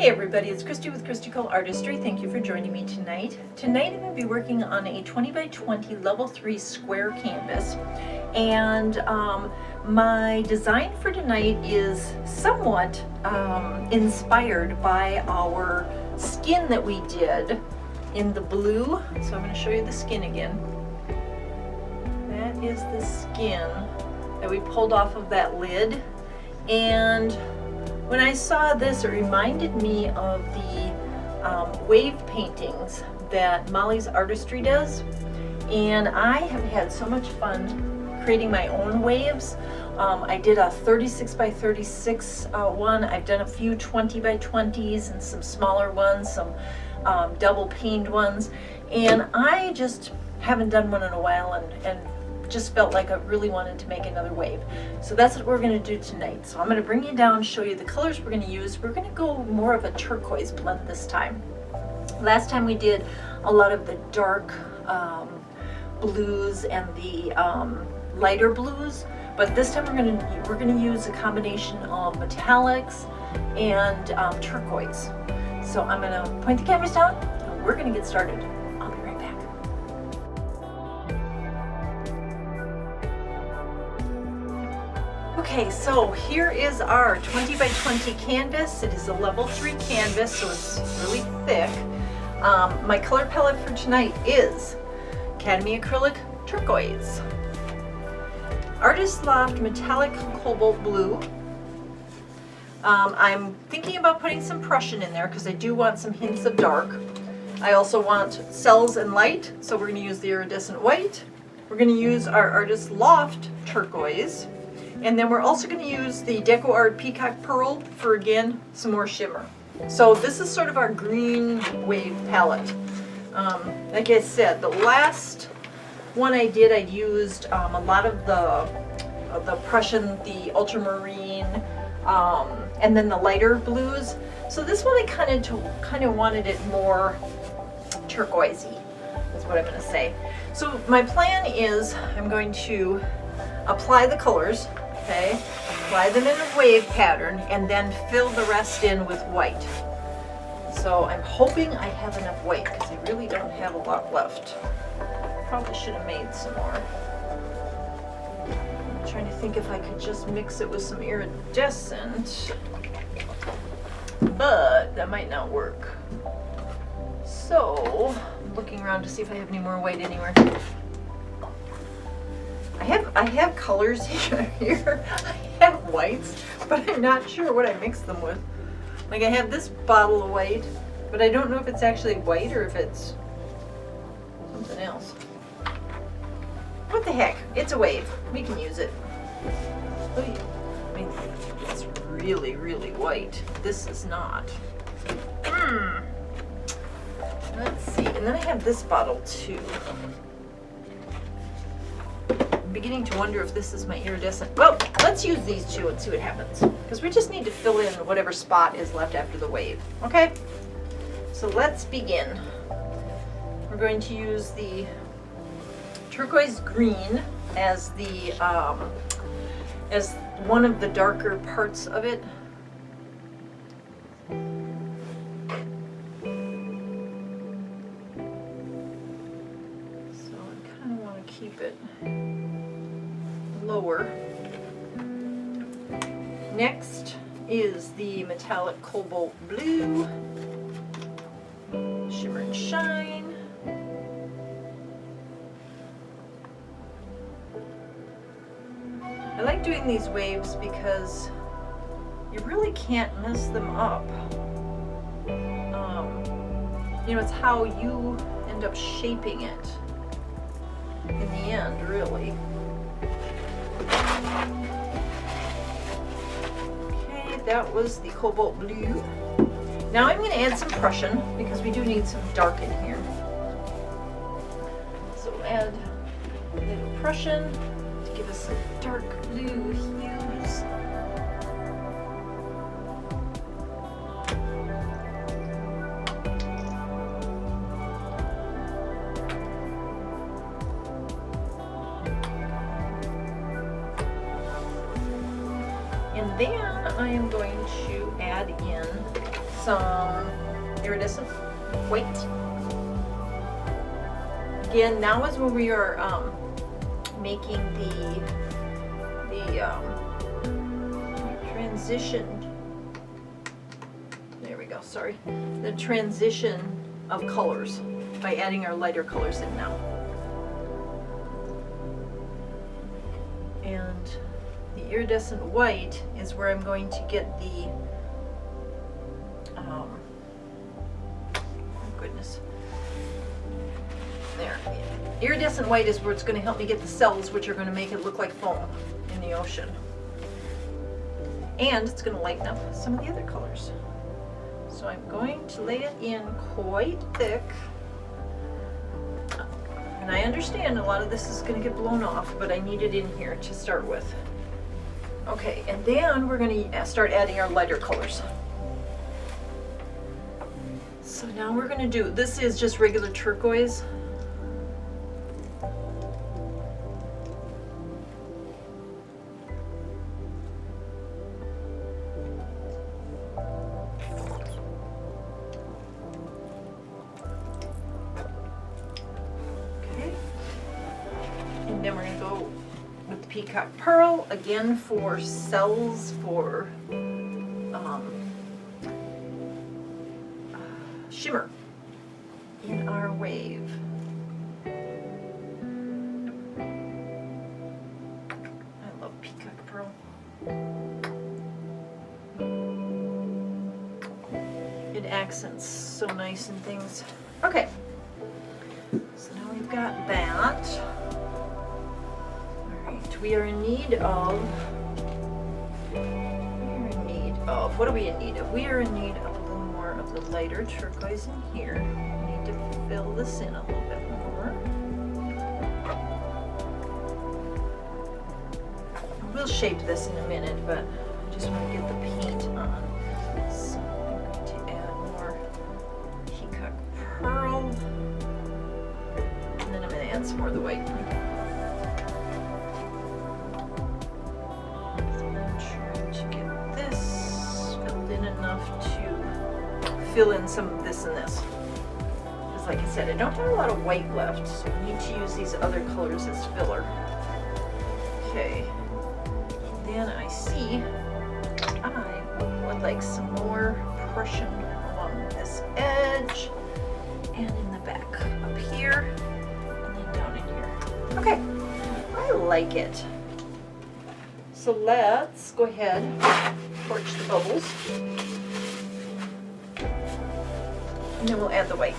Hey everybody, it's Christy with Christy Artistry. Thank you for joining me tonight. Tonight I'm going to be working on a 20 by 20 level 3 square canvas, and my design for tonight is somewhat inspired by our skin that we did in the blue. So I'm going to show you the skin again. That is the skin that we pulled off of that lid, and when I saw this, it reminded me of the wave paintings that Molly's Artistry does, and I have had so much fun creating my own waves. I did a 36 by 36 one. I've done a few 20 by 20s and some smaller ones, some double paned ones, and I just haven't done one in a while, and just felt like I really wanted to make another wave. So that's what we're going to do tonight. So I'm going to bring you down, show you the colors we're going to use. We're going to go more of a turquoise blend this time. Last time we did a lot of the dark blues and the lighter blues, but this time we're going to use a combination of metallics and turquoise. So I'm going to point the cameras down and we're going to get started. I'll be right back. Okay, so here is our 20 by 20 canvas. It is a level 3 canvas, so it's really thick. My color palette for tonight is Academy Acrylic Turquoise, Artist Loft Metallic Cobalt Blue. I'm thinking about putting some Prussian in there because I do want some hints of dark. I also want cells and light, so we're going to use the Iridescent White. We're going to use our Artist Loft Turquoise. And then we're also going to use the Deco Art Peacock Pearl for, again, some more shimmer. So this is sort of our green wave palette. Like I said, the last one I did, I used a lot of the Prussian, the ultramarine, and then the lighter blues. So this one I kind of wanted it more turquoisey, is what I'm going to say. So my plan is I'm going to apply the colors. Okay, apply them in a wave pattern and then fill the rest in with white. So I'm hoping I have enough white because I really don't have a lot left. Probably should have made some more. I'm trying to think if I could just mix it with some iridescent, but that might not work. So I'm looking around to see if I have any more white anywhere. I have colors here. I have whites, but I'm not sure what I mix them with. Like I have this bottle of white, but I don't know if it's actually white or if it's something else. What the heck? It's a wave. We can use it. I mean, it's really, really white. This is not. Let's see. And then I have this bottle too. Beginning to wonder if this is my iridescent. Well, let's use these two and see what happens, because we just need to fill in whatever spot is left after the wave. Okay, so let's begin. We're going to use the turquoise green as the as one of the darker parts of it. So I kind of want to keep it lower. Next is the metallic cobalt blue, shimmer and shine. I like doing these waves because you really can't mess them up. You know, it's how you end up shaping it in the end, really. Okay, that was the cobalt blue. Now I'm going to add some Prussian because we do need some dark in here. So add a little Prussian to give us some dark blue hues. And then I am going to add in some iridescent white. Again, now is when we are making the transition. There we go, sorry. The transition of colors by adding our lighter colors in now. And the iridescent white is where I'm going to get the, oh goodness, there. Iridescent white is where it's going to help me get the cells, which are going to make it look like foam in the ocean. And it's going to lighten up some of the other colors. So I'm going to lay it in quite thick. And I understand a lot of this is going to get blown off, but I need it in here to start with. Okay, and then we're going to start adding our lighter colors. So now we're going to do, this is just regular turquoise. Then we're going to go with the Peacock Pearl, again for cells, for shimmer in our wave. I love Peacock Pearl. It accents so nice and things. Okay, so now we've got that. We are in need of, what are we in need of? We are in need of a little more of the lighter turquoise in here. We need to fill this in a little bit more. We'll shape this in a minute, but I just want to get the paint on. So I'm going to add more Peacock Pearl, and then I'm going to add some more of the white. Fill in some of this and this. Because like I said, I don't have a lot of white left, so I need to use these other colors as filler. Okay. Then I see I would like some more Prussian along this edge and in the back up here and then down in here. Okay, I like it. So let's go ahead and torch the bubbles. And then we'll add the white.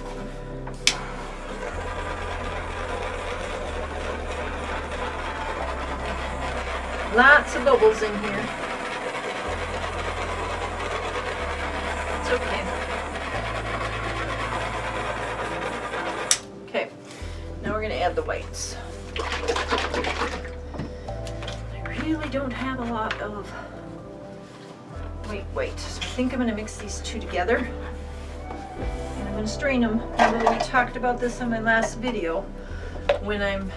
Lots of bubbles in here. It's okay. Okay, now we're going to add the whites. I really don't have a lot of white. So I think I'm going to mix these two together. I'm going to strain them. Remember we talked about this in my last video. When I'm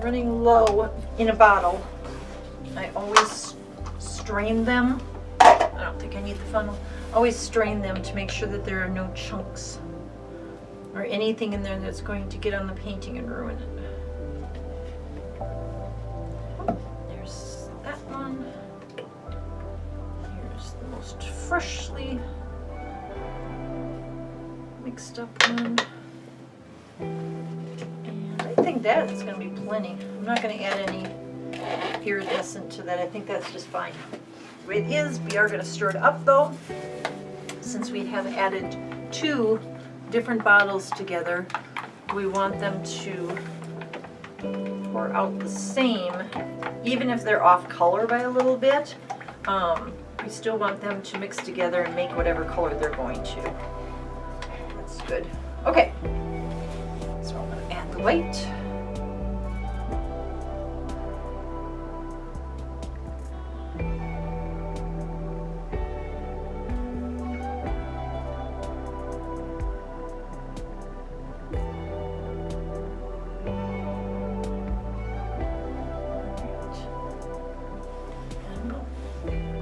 running low in a bottle, I always strain them. I don't think I need the funnel. Always strain them to make sure that there are no chunks or anything in there that's going to get on the painting and ruin it. There's that one. Here's the most freshly mixed up one, and I think that is going to be plenty. I'm not going to add any iridescent to that. I think that's just fine. The way it is, we are going to stir it up though, since we have added two different bottles together. We want them to pour out the same, even if they're off color by a little bit. We still want them to mix together and make whatever color they're going to. Good. Okay, so I'm going to add the white.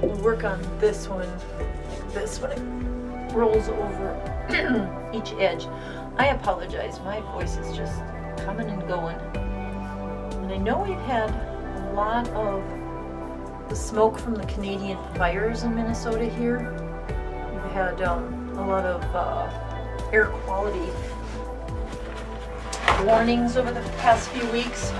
And we'll work on this one like this when it rolls over each edge. I apologize, my voice is just coming and going. And I know we've had a lot of the smoke from the Canadian fires in Minnesota here. We've had a lot of air quality warnings over the past few weeks.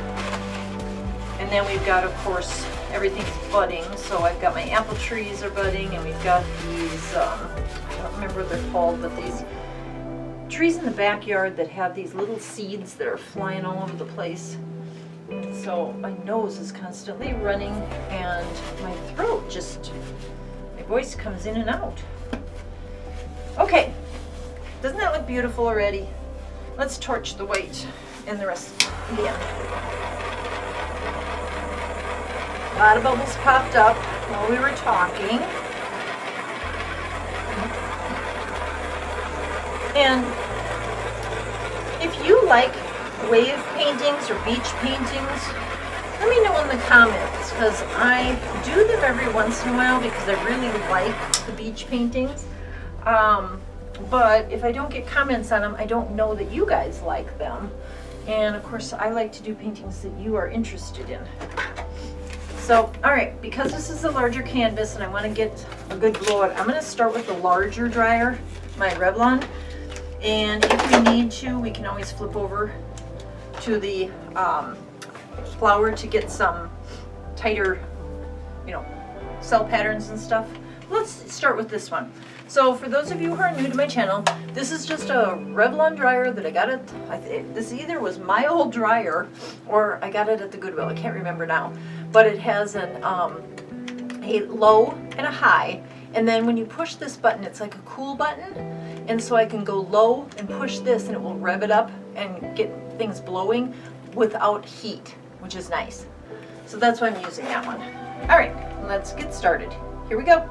And then we've got, of course, everything's budding. So I've got my apple trees are budding, and we've got these, I don't remember what they're called, but these trees in the backyard that have these little seeds that are flying all over the place. So my nose is constantly running, and my throat just, my voice comes in and out. Okay, doesn't that look beautiful already? Let's torch the white and the rest again. A lot of bubbles popped up while we were talking. And if you like wave paintings or beach paintings, let me know in the comments, because I do them every once in a while because I really like the beach paintings. But if I don't get comments on them, I don't know that you guys like them. And of course, I like to do paintings that you are interested in. So, all right, because this is a larger canvas and I want to get a good blowout, I'm going to start with the larger dryer, my Revlon. And if we need to, we can always flip over to the flower to get some tighter, cell patterns and stuff. Let's start with this one. So for those of you who are new to my channel, this is just a Revlon dryer that I got at, this either was my old dryer or I got it at the Goodwill, I can't remember now. But it has a low and a high, and then when you push this button, it's like a cool button, and so I can go low and push this and it will rev it up and get things blowing without heat, which is nice. So that's why I'm using that one. All right, let's get started. Here we go.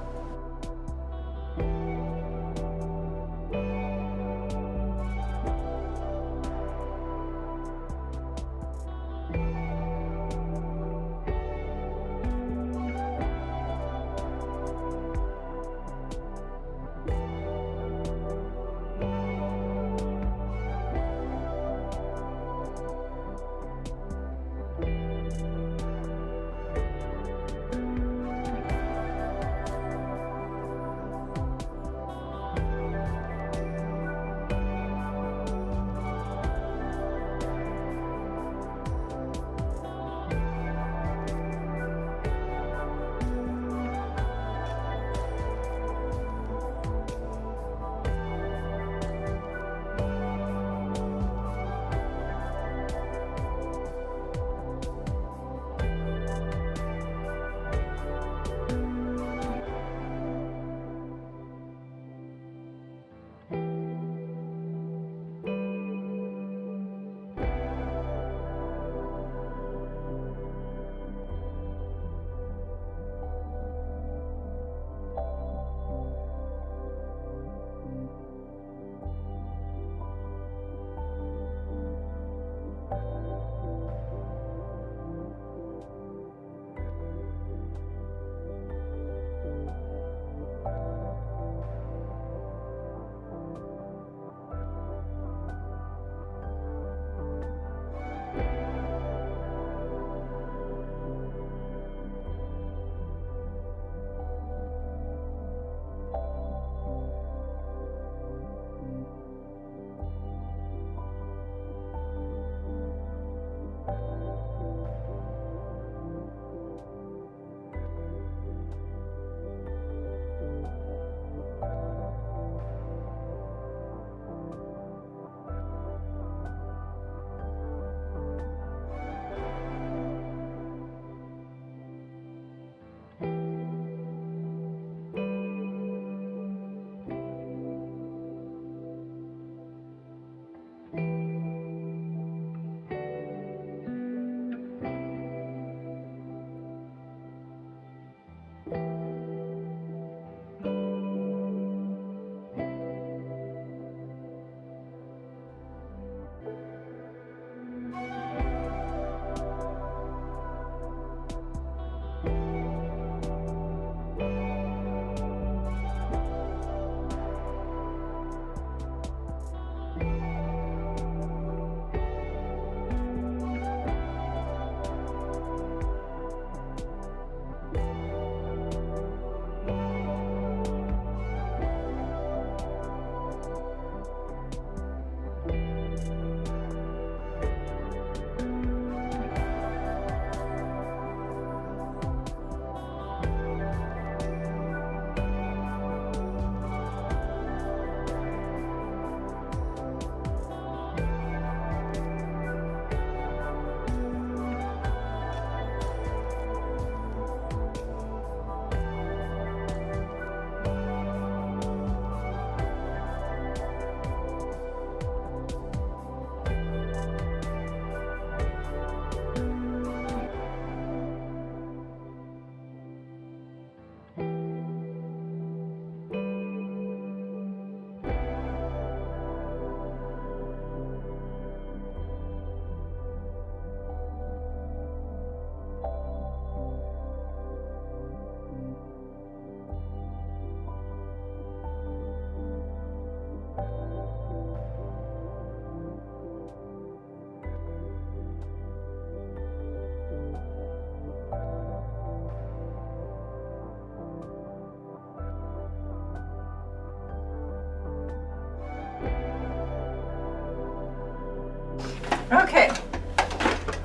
Okay,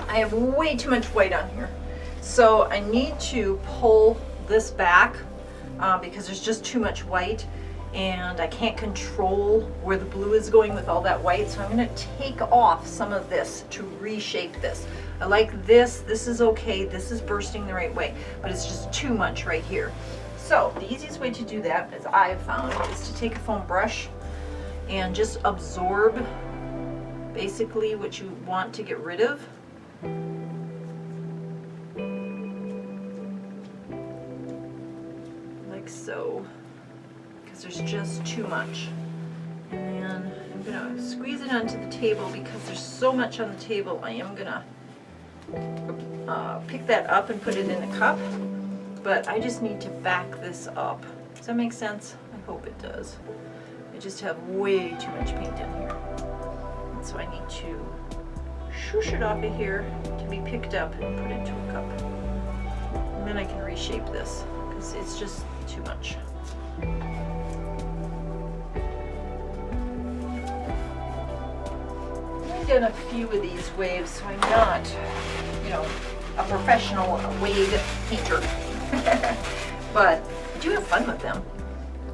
I have way too much white on here. So I need to pull this back because there's just too much white and I can't control where the blue is going with all that white. So I'm gonna take off some of this to reshape this. I like this, this is okay, this is bursting the right way, but it's just too much right here. So the easiest way to do that, as I've found, is to take a foam brush and just absorb basically what you want to get rid of. Like so, because there's just too much. And then I'm gonna squeeze it onto the table because there's so much on the table. I am gonna pick that up and put it in a cup, but I just need to back this up. Does that make sense? I hope it does. I just have way too much paint in here. And so I need to shoosh it off of here to be picked up and put into a cup. And then I can reshape this because it's just too much. I've done a few of these waves, so I'm not, you know, a professional wave painter. But I do have fun with them.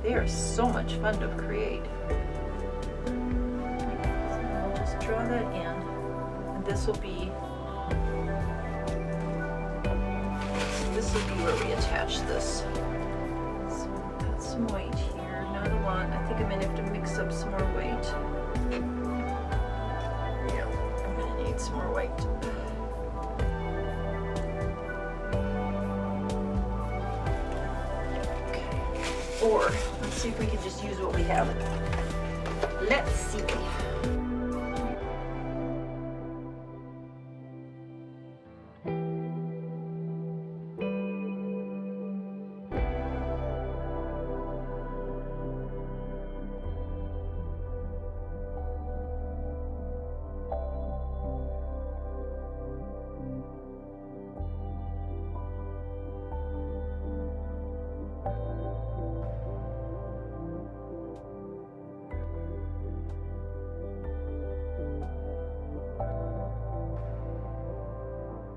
They are so much fun to create. So I'll just draw that in, and this will be where we attach this. So I'll put some white here, not a lot. I think I'm gonna have to mix up some more white. Yeah, I'm gonna need some more white. Or let's see if we can just use what we have. Let's see.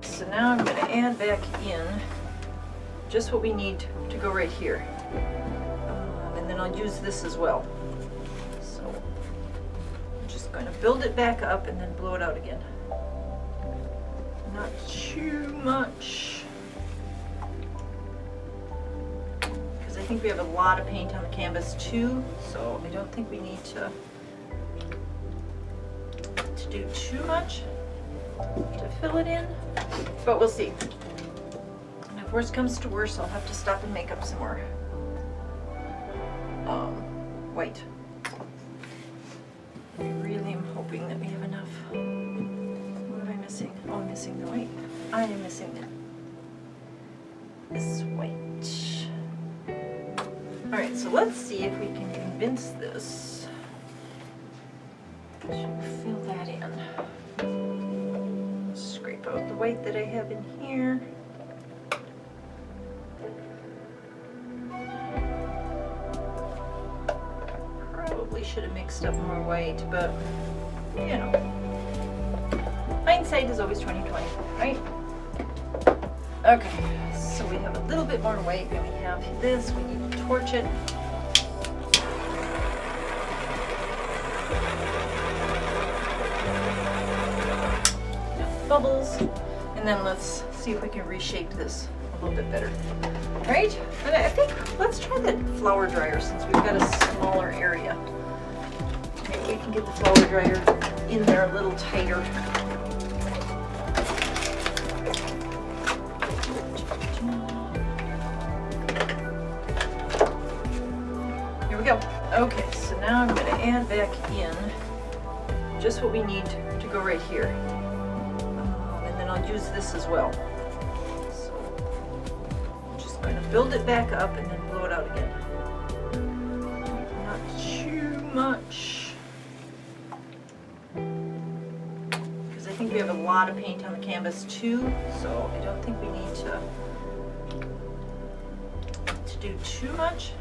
So now I'm going to add back in just what we need to go right here. And then I'll use this as well. So I'm just going to build it back up and then blow it out again. Not too much. Because I think we have a lot of paint on the canvas too, so I don't think we need to do too much to fill it in, but we'll see. And if worst comes to worst, I'll have to stop and make up some more white. I really am hoping that we have enough. What am I missing? Oh, I'm missing the white. I am missing this white. Alright, so let's see if we can convince this to fill that in. Scrape out the white that I have in here. Probably should have mixed up more white, but you know, hindsight is always 20/20, right? Okay, so we have a little bit more white than we have this. We need to torch it. Bubbles, and then let's see if we can reshape this a little bit better. Right? And I think let's try the flower dryer since we've got a smaller area. Maybe we can get the flower dryer in there a little tighter. Here we go. Okay, so now I'm going to add back in just what we need to go right here. I'll use this as well. So I'm just going to build it back up and then blow it out again. Not too much. Because I think we have a lot of paint on the canvas too, so I don't think we need to do too much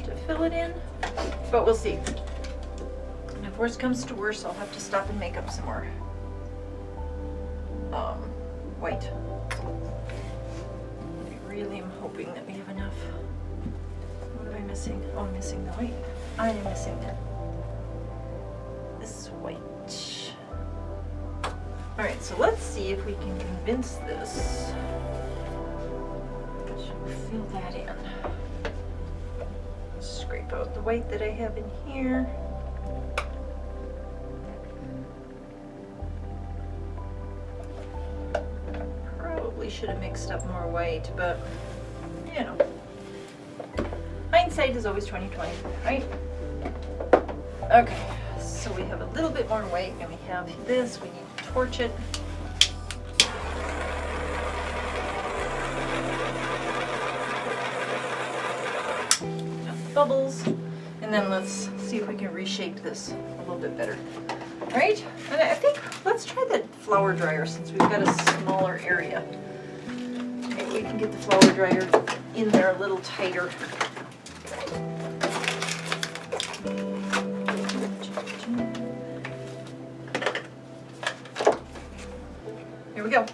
to fill it in, but we'll see. And if worst comes to worst, I'll have to stop and make up some more white. I really am hoping that we have enough. What am I missing? Oh, I'm missing the white. I am missing this white. All right, so let's see if we can convince this to fill that in. Scrape out the white that I have in here. Probably should have mixed up more white, but you know, hindsight is always 20/20, right? Okay, so we have a little bit more white, and we have this. We need to torch it. Bubbles, and then let's see if we can reshape this a little bit better. All right, and I think let's try the flower dryer since we've got a smaller area. Maybe we can get the flower dryer in there a little tighter. Here we go.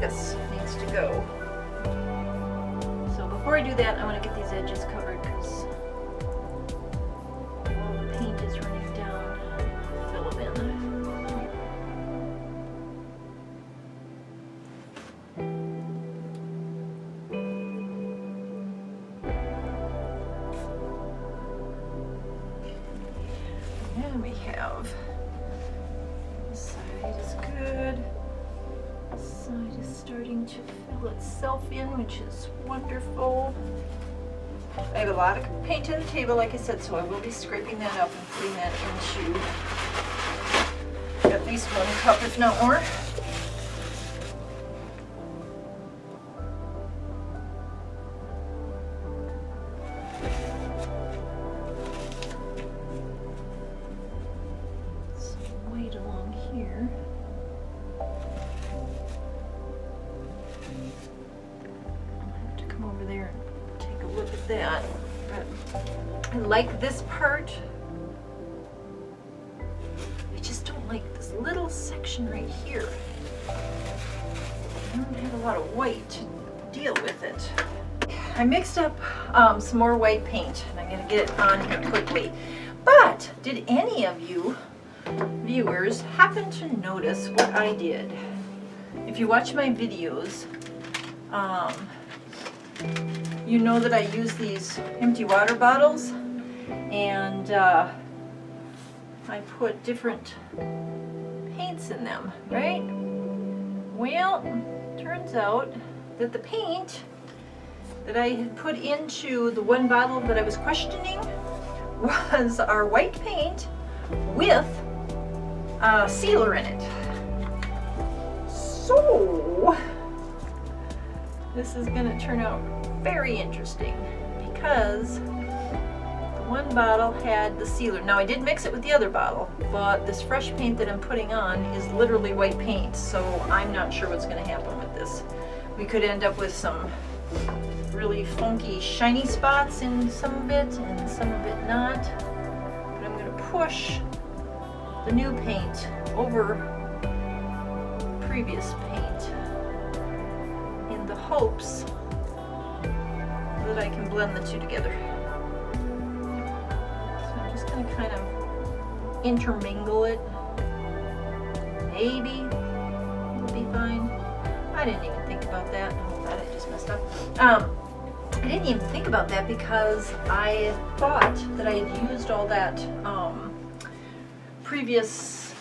This needs to go. So before I do that, I want to get these edges covered because all the paint is running down. Fill them in. And we have, this side is good. This side is starting to fill itself in, which is wonderful. I have a lot of paint on the table, like I said, so I will be scraping that up and putting that into at least 1 cup, if not more. Some white along here. I'll have to come over there and take a look at that. But I like this part. I just don't like this little section right here. I don't have a lot of white to deal with it. I mixed up some more white paint, and I'm gonna get it on here quickly. But did any of you viewers happen to notice what I did? If you watch my videos, you know that I use these empty water bottles, and I put different paints in them, right? Well, turns out that the paint that I had put into the one bottle that I was questioning was our white paint with a sealer in it. So this is going to turn out very interesting because the one bottle had the sealer. Now I did mix it with the other bottle, but this fresh paint that I'm putting on is literally white paint, so I'm not sure what's going to happen with this. We could end up with some really funky shiny spots in some of it and some of it not. But I'm going to push the new paint over previous paint in the hopes that I can blend the two together. So I'm just going to kind of intermingle it. Maybe it'll be fine. I didn't even think about that. Oh, that I just messed up. I didn't even think about that because I thought that I had used all that previous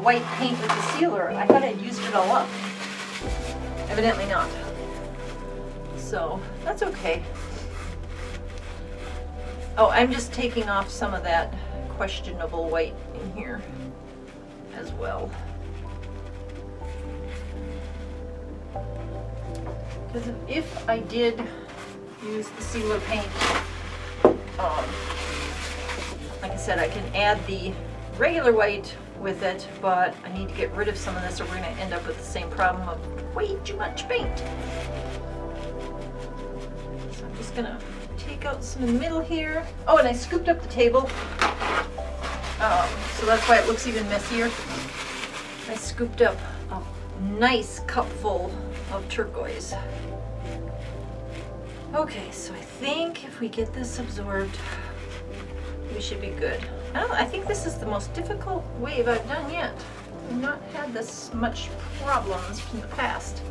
white paint with the sealer. I thought I'd used it all up. Evidently not. So that's okay. Oh, I'm just taking off some of that questionable white in here as well. Because if I did use the sealer paint, like I said, I can add the regular white with it, but I need to get rid of some of this or we're going to end up with the same problem of way too much paint. So I'm just going to take out some in the middle here. Oh, and I scooped up the table, so that's why it looks even messier. I scooped up a nice cupful of turquoise. Okay, so I think if we get this absorbed, we should be good. I think this is the most difficult wave I've done yet. I've not had this much problems from the past,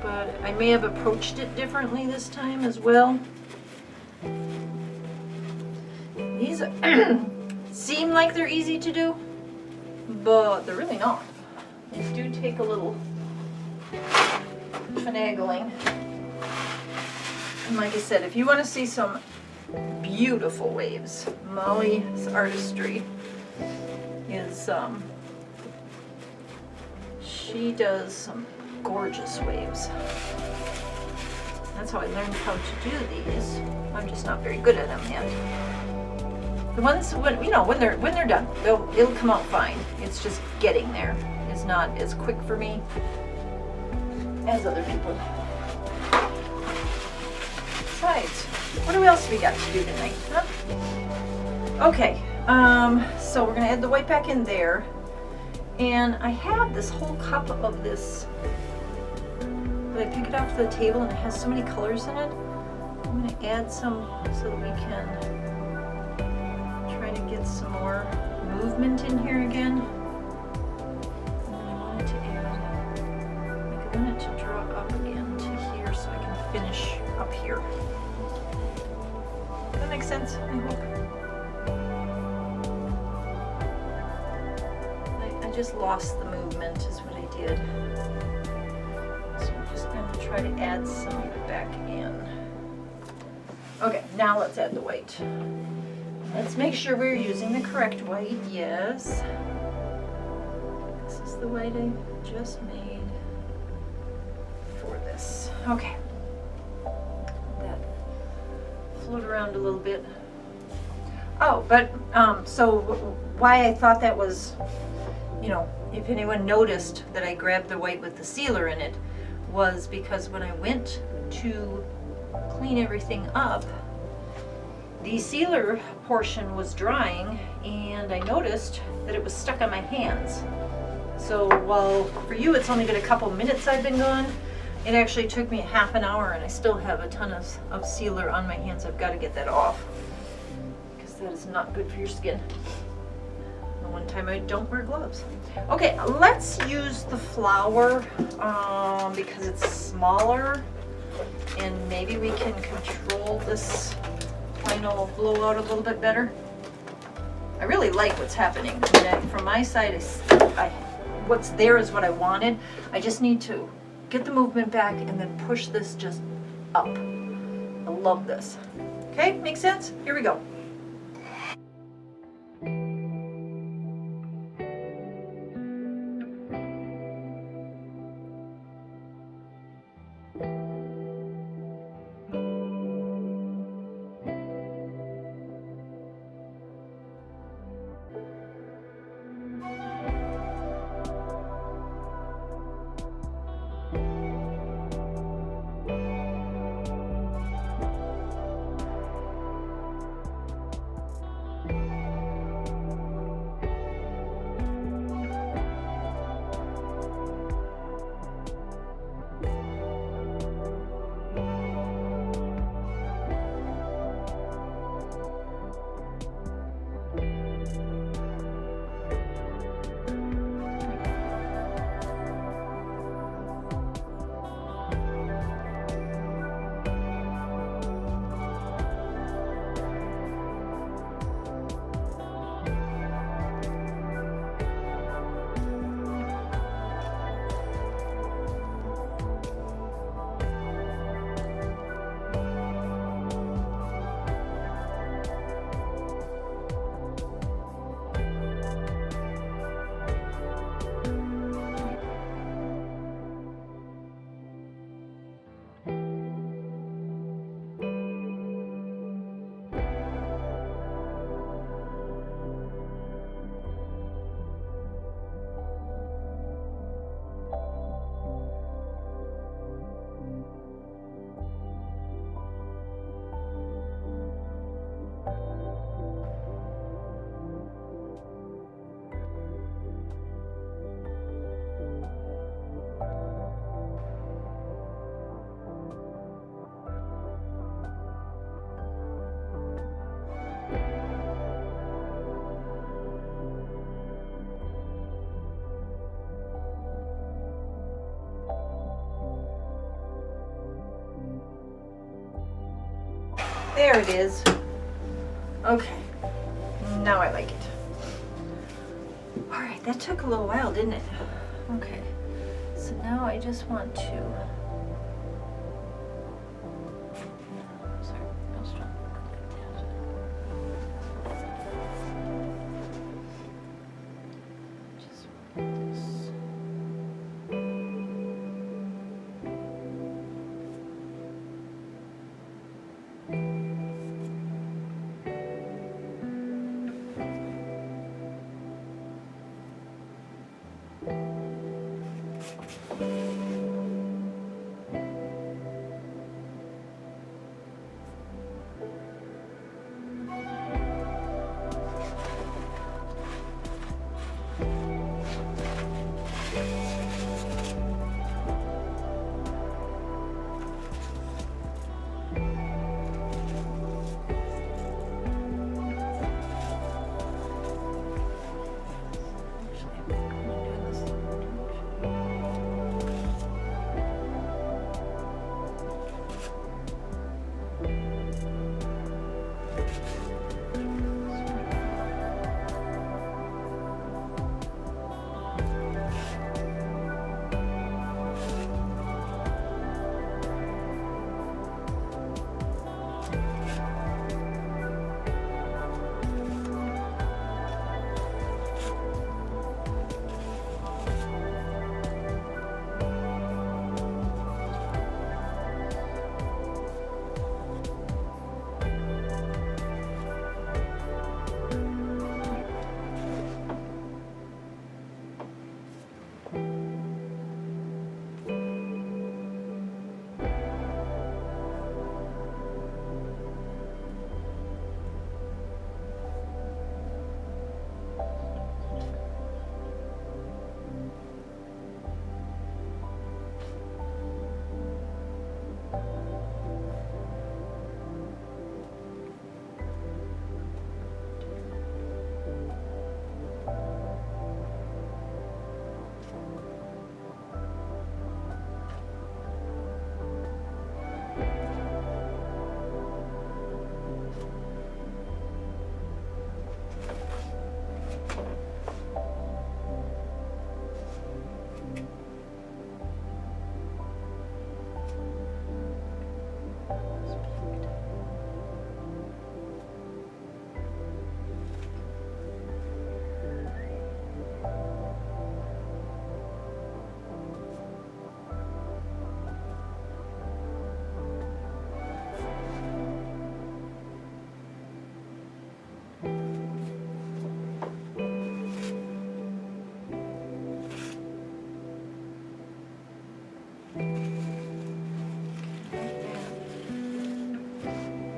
but I may have approached it differently this time as well. These seem like they're easy to do, but they're really not. They do take a little finagling. And like I said, if you want to see some beautiful waves, Molly's Artistry is, she does some gorgeous waves. That's how I learned how to do these. I'm just not very good at them yet. The ones when they're done, it'll come out fine. It's just getting there is not as quick for me as other people. Besides, what else we got to do tonight? Huh? Okay, so we're gonna add the white back in there, and I have this whole cup of this, but I pick it off the table and it has so many colors in it. I'm gonna add some so that we can try to get some more movement in here again. And then I wanted to add, like I wanted to draw up again to here so I can finish up here. Does that make sense? I hope. just lost the movement is what I did. So I'm just going to try to add some of it back in. Okay, now let's add the white. Let's make sure we're using the correct white. Yes. This is the white I just made for this. Okay. That float around a little bit. Oh, but so why I thought that was, you know, if anyone noticed that I grabbed the white with the sealer in it, was because when I went to clean everything up, the sealer portion was drying and I noticed that it was stuck on my hands. So while for you it's only been a couple minutes I've been gone, it actually took me half an hour and I still have a ton of sealer on my hands. I've got to get that off because that is not good for your skin. The one time I don't wear gloves. Okay, let's use the flower because it's smaller and maybe we can control this final blowout a little bit better. I really like what's happening. I mean, from my side, what's there is what I wanted. I just need to get the movement back and then push this just up. I love this. Okay, makes sense? Here we go. There it is. Okay, now I like it. All right, that took a little while, didn't it? Okay, so now I just want to, sorry, no strong. Just want this.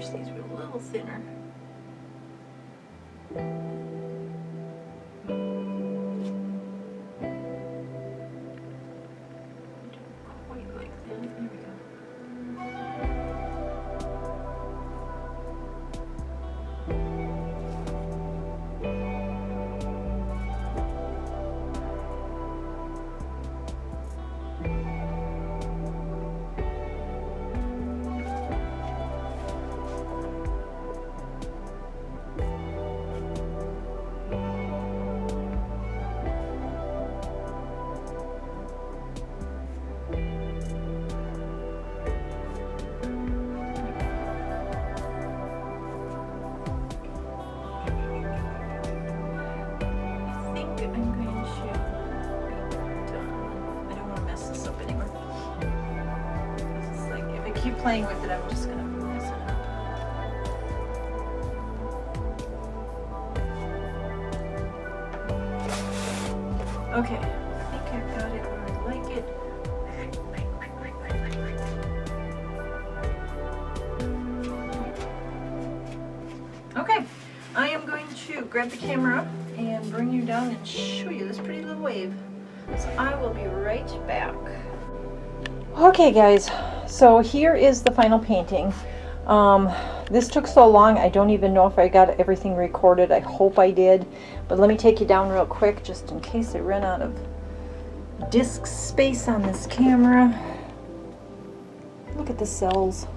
wish these were a little thinner. Keep playing with it, I'm just gonna mess it up. Okay, I think I've got it where I like it. Okay, I am going to grab the camera and bring you down and show you this pretty little wave. So I will be right back. Okay guys, so here is the final painting. This took so long, I don't even know if I got everything recorded. I hope I did, but let me take you down real quick just in case I run out of disk space on this camera. Look at the cells.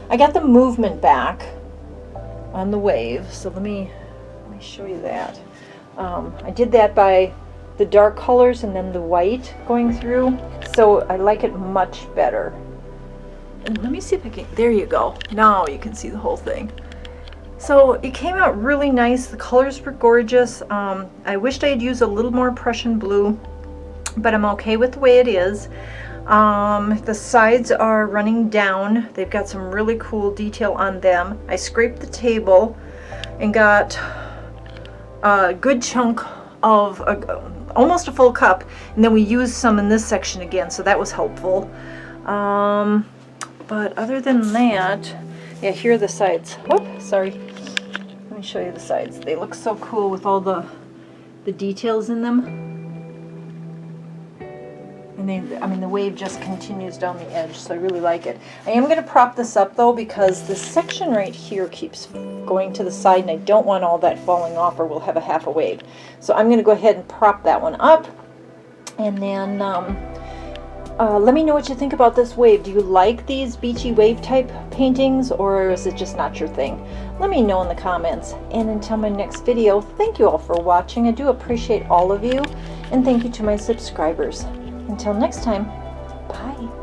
I got the movement back on the wave, so let me show you that. I did that by the dark colors and then the white going through, so I like it much better. And let me see if I can, there you go, now you can see the whole thing. So it came out really nice, the colors were gorgeous. I wished I had used a little more Prussian blue, but I'm okay with the way it is. The sides are running down, they've got some really cool detail on them. I scraped the table and got a good chunk of almost a full cup, and then we used some in this section again, so that was helpful. But other than that, yeah, here are the sides. Whoop, sorry. Let me show you the sides. They look so cool with all the details in them. And I mean, the wave just continues down the edge, so I really like it. I am going to prop this up though, because this section right here keeps going to the side, and I don't want all that falling off or we'll have a half a wave. So I'm going to go ahead and prop that one up, and then let me know what you think about this wave. Do you like these beachy wave type paintings, or is it just not your thing? Let me know in the comments. And until my next video, thank you all for watching. I do appreciate all of you, and thank you to my subscribers. Until next time, bye.